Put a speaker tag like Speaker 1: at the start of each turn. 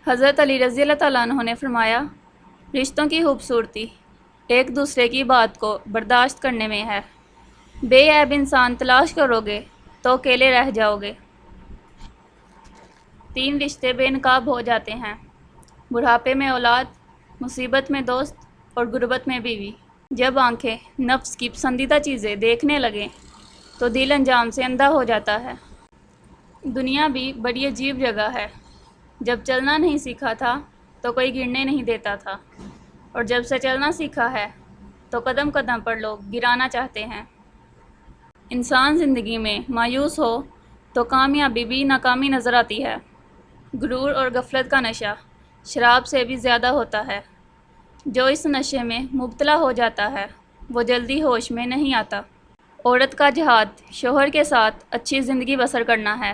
Speaker 1: حضرت علی رضی اللہ تعالیٰ عنہ نے فرمایا، رشتوں کی خوبصورتی ایک دوسرے کی بات کو برداشت کرنے میں ہے۔ بے عیب انسان تلاش کرو گے تو اکیلے رہ جاؤ گے۔ 3 رشتے بے نقاب ہو جاتے ہیں: بڑھاپے میں اولاد، مصیبت میں دوست اور غربت میں بیوی۔ جب آنکھیں نفس کی پسندیدہ چیزیں دیکھنے لگیں تو دل انجام سے اندھا ہو جاتا ہے۔ دنیا بھی بڑی عجیب جگہ ہے۔ جب چلنا نہیں سیکھا تھا تو کوئی گرنے نہیں دیتا تھا، اور جب سے چلنا سیکھا ہے تو قدم قدم پر لوگ گرانا چاہتے ہیں۔ انسان زندگی میں مایوس ہو تو کامیابی بھی ناکامی نظر آتی ہے۔ غرور اور غفلت کا نشہ شراب سے بھی زیادہ ہوتا ہے۔ جو اس نشے میں مبتلا ہو جاتا ہے وہ جلدی ہوش میں نہیں آتا۔ عورت کا جہاد شوہر کے ساتھ اچھی زندگی بسر کرنا ہے۔